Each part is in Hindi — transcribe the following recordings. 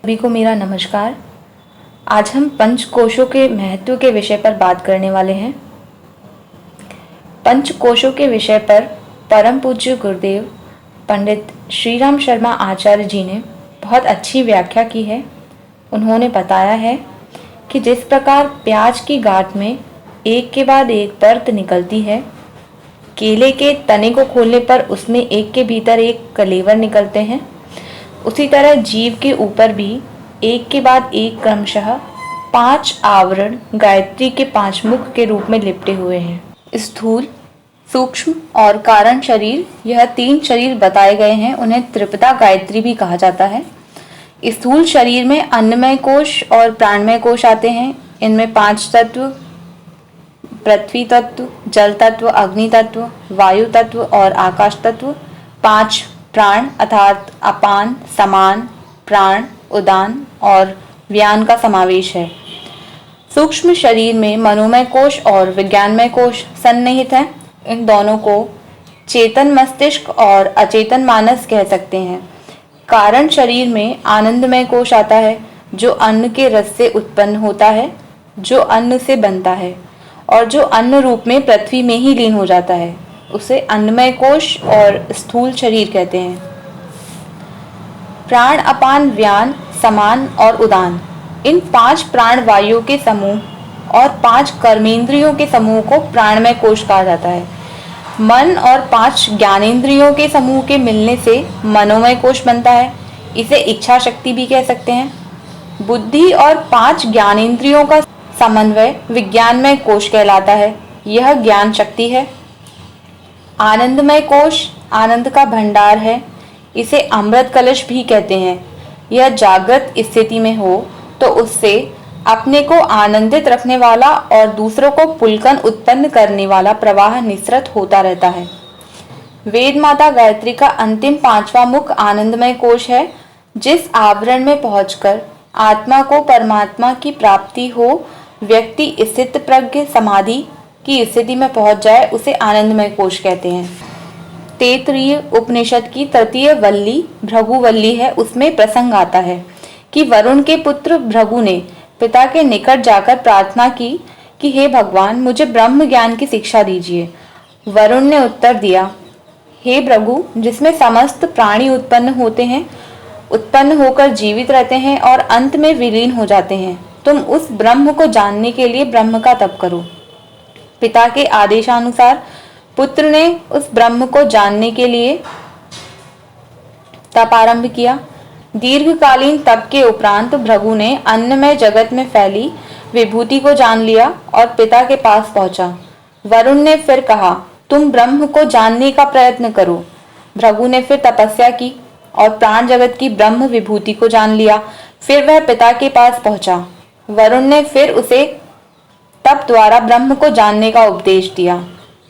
सभी को मेरा नमस्कार। आज हम पंचकोशों के महत्व के विषय पर बात करने वाले हैं। पंचकोशों के विषय पर परम पूज्य गुरुदेव पंडित श्रीराम शर्मा आचार्य जी ने बहुत अच्छी व्याख्या की है। उन्होंने बताया है कि जिस प्रकार प्याज की गांठ में एक के बाद एक परत निकलती है, केले के तने को खोलने पर उसमें एक के भीतर एक कलेवर निकलते हैं, उसी तरह जीव के ऊपर भी एक के बाद एक क्रमशः 5 आवरण गायत्री के 5 मुख के रूप में लिपटे हुए हैं। स्थूल, सूक्ष्म और कारण शरीर, यह 3 शरीर बताए गए हैं। उन्हें त्रिपदा गायत्री भी कहा जाता है। स्थूल शरीर में अन्नमय कोश और प्राणमय कोश आते हैं। इनमें 5 तत्व, पृथ्वी तत्व, जल तत्व, अग्नि तत्व, वायु तत्व और आकाश तत्व, 5 प्राण अर्थात अपान, समान, प्राण, उदान और व्यान का समावेश है। सूक्ष्म शरीर में मनोमय कोश और विज्ञानमय कोश सन्निहित हैं। इन दोनों को चेतन मस्तिष्क और अचेतन मानस कह सकते हैं। कारण शरीर में आनंदमय कोश आता है, जो अन्न के रस से उत्पन्न होता है, जो अन्न से बनता है और जो अन्न रूप में पृथ्वी में ही लीन हो जाता है। उसे अन्नमय कोश और स्थूल शरीर कहते हैं। प्राण, अपान, व्यान, समान और उदान, इन 5 प्राण वायुओं के समूह और 5 कर्मेंद्रियों के समूह को प्राणमय कोश कहा जाता है। मन और 5 ज्ञानेंद्रियों के समूह के मिलने से मनोमय कोश बनता है। इसे इच्छा शक्ति भी कह सकते हैं। बुद्धि और 5 ज्ञानेंद्रियों का समन्वय विज्ञानमय कोश कहलाता है। यह ज्ञान शक्ति है। आनंदमय कोश आनंद का भंडार है। इसे अमृत कलश भी कहते हैं। यह जागृत स्थिति में हो तो उससे अपने को आनंदित रखने वाला और दूसरों को पुलकन उत्पन्न करने वाला प्रवाह निसृत होता रहता है। वेद माता गायत्री का अंतिम 5वां मुख आनंदमय कोश है। जिस आवरण में पहुंचकर आत्मा को परमात्मा की प्राप्ति हो, व्यक्ति स्थित प्रज्ञ समाधि की स्थिति में पहुंच जाए, उसे आनंदमय कोश कहते हैं। तैत्तिरीय उपनिषद की तृतीय वल्ली भृगुवल्ली है। उसमें प्रसंग आता है कि वरुण के पुत्र भृगु ने पिता के निकट जाकर प्रार्थना की कि हे भगवान, मुझे ब्रह्म ज्ञान की शिक्षा दीजिए। वरुण ने उत्तर दिया, हे भृगु, जिसमें समस्त प्राणी उत्पन्न होते हैं, उत्पन्न होकर जीवित रहते हैं और अंत में विलीन हो जाते हैं, तुम उस ब्रह्म को जानने के लिए ब्रह्म का तप करो। पिता के आदेशानुसार पुत्र ने उस ब्रह्म को जानने के लिए तप आरंभ किया। दीर्घकालीन तप के उपरांत भृगु ने अन्नमय जगत में फैली विभूति को जान लिया और पिता के पास पहुंचा। वरुण ने फिर कहा, तुम ब्रह्म को जानने का प्रयत्न करो। भृगु ने फिर तपस्या की और प्राण जगत की ब्रह्म विभूति को जान लिया। फिर वह पिता के पास पहुंचा। वरुण ने फिर उसे तप द्वारा ब्रह्म को जानने का उपदेश दिया।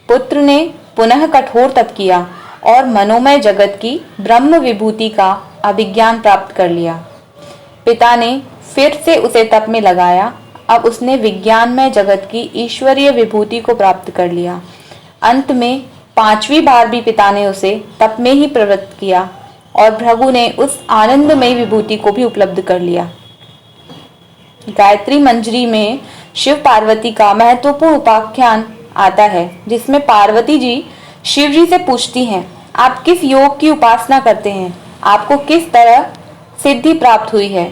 पुत्र ने पुनः कठोर तप किया और मनोमय जगत की ब्रह्म विभूति का अभिज्ञान प्राप्त कर लिया। पिता ने फिर से उसे तप में लगाया। अब उसने विज्ञानमय जगत की ईश्वरीय विभूति को प्राप्त कर लिया। अंत में 5वीं बार भी पिता ने उसे तप में ही प्रवृत्त किया और भृगु ने उस आनंदमय विभूति को भी उपलब्ध कर लिया। गायत्री मंजरी में शिव पार्वती का महत्वपूर्ण उपाख्यान आता है, जिसमें पार्वती जी शिव जी से पूछती हैं, आप किस योग की उपासना करते हैं, आपको किस तरह सिद्धि प्राप्त हुई है।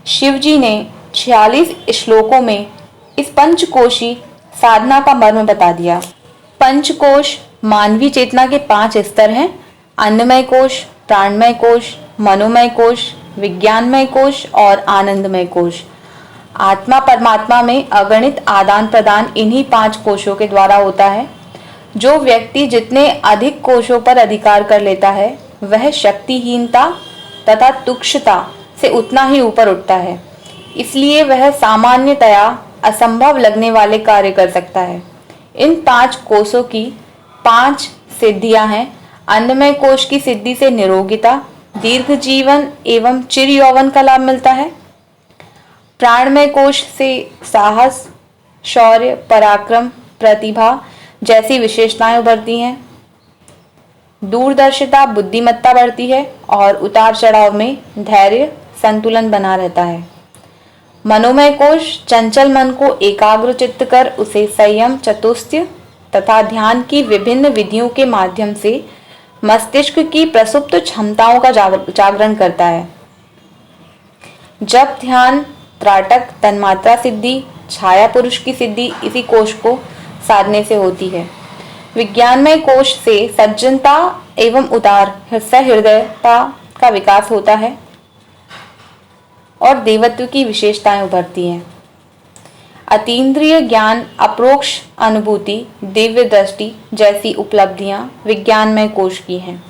शिव जी ने 46 श्लोकों में इस पंचकोशी साधना का मर्म बता दिया। पंचकोश मानवीय चेतना के 5 स्तर हैं। अन्नमय कोश, प्राणमय कोश, मनोमय कोश, विज्ञानमय कोश और आनंदमय कोश। आत्मा परमात्मा में अगणित आदान प्रदान इन्हीं 5 कोशों के द्वारा होता है। जो व्यक्ति जितने अधिक कोशों पर अधिकार कर लेता है, वह शक्तिहीनता तथा तुच्छता से उतना ही ऊपर उठता है। इसलिए वह सामान्यतया असंभव लगने वाले कार्य कर सकता है। इन 5 कोशों की 5 सिद्धियां हैं। अन्नमय कोश की सिद्धि से निरोगिता, दीर्घ जीवन एवं चिर यौवन का लाभ मिलता है। प्राणमय कोश से साहस, शौर्य, पराक्रम, प्रतिभा जैसी विशेषताएं उभरती हैं। दूरदर्शिता, बुद्धिमत्ता बढ़ती है और उतार चढ़ाव में धैर्य, संतुलन बना रहता है। मनोमय कोश चंचल मन को एकाग्र चित्त कर उसे संयम, चतुष्टय तथा ध्यान की विभिन्न विधियों के माध्यम से मस्तिष्क की प्रसुप्त क्षमताओं का जागरण करता है। जब ध्यान, त्राटक, तन्मात्रा सिद्धि, छाया पुरुष की सिद्धि इसी कोश को साधने से होती है। विज्ञानमय कोश से सज्जनता एवं उदार सहृदयता का विकास होता है और देवत्व की विशेषताएं उभरती हैं। अतीन्द्रिय ज्ञान, अप्रोक्ष अनुभूति, दिव्य दृष्टि जैसी उपलब्धियां विज्ञानमय कोश की हैं।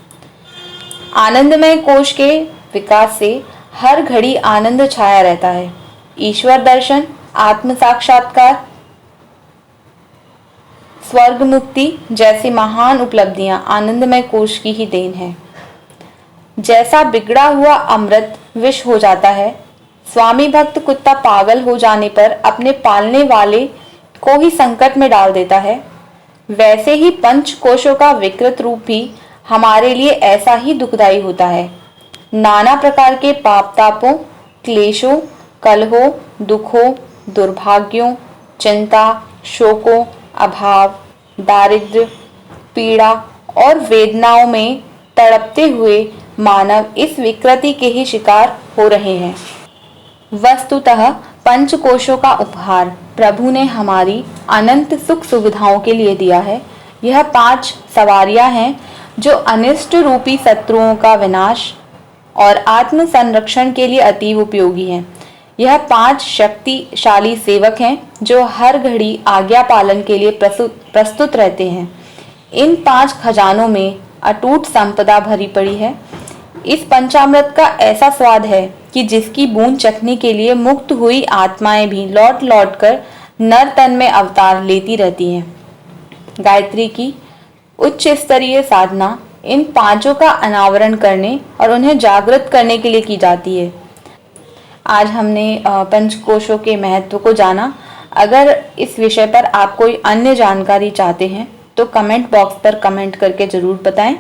आनंदमय कोश के विकास से हर घड़ी आनंद छाया रहता है। ईश्वर दर्शन, आत्म साक्षात्कार, स्वर्ग मुक्ति जैसी महान उपलब्धियां आनंदमय कोश की ही देन है। जैसा बिगड़ा हुआ अमृत विष हो जाता है, स्वामी भक्त कुत्ता पागल हो जाने पर अपने पालने वाले को ही संकट में डाल देता है, वैसे ही पंच कोशों का विकृत रूप भी हमारे लिए ऐसा ही दुखदायी होता है। नाना प्रकार के पाप तापों, क्लेशों, कलहों, दुखों, दुर्भाग्यों, चिंता, शोकों, अभाव, दारिद्र्य, पीड़ा और वेदनाओं में तड़पते हुए मानव इस विकृति के ही शिकार हो रहे हैं। वस्तुतः पंचकोशों का उपहार प्रभु ने हमारी अनंत सुख सुविधाओं के लिए दिया है। यह 5 सवारियां हैं जो अनिष्ट रूपी शत्रुओं का विनाश और आत्म संरक्षण के लिए अतीव उपयोगी हैं। यह 5 शक्तिशाली सेवक हैं जो हर घड़ी आज्ञा पालन के लिए प्रस्तुत रहते हैं। इन 5 खजानों में अटूट संपदा भरी पड़ी है। इस पंचामृत का ऐसा स्वाद है कि जिसकी बूंद चखने के लिए मुक्त हुई आत्माएं भी लौट लौट कर नर तन में अवतार लेती रहती हैं। गायत्री की उच्च स्तरीय साधना इन 5 का अनावरण करने और उन्हें जागृत करने के लिए की जाती है। आज हमने पंचकोशों के महत्व को जाना। अगर इस विषय पर आप कोई अन्य जानकारी चाहते हैं तो कमेंट बॉक्स पर कमेंट करके ज़रूर बताएं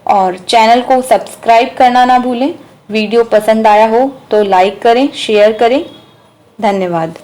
और चैनल को सब्सक्राइब करना ना भूलें। वीडियो पसंद आया हो तो लाइक करें, शेयर करें। धन्यवाद।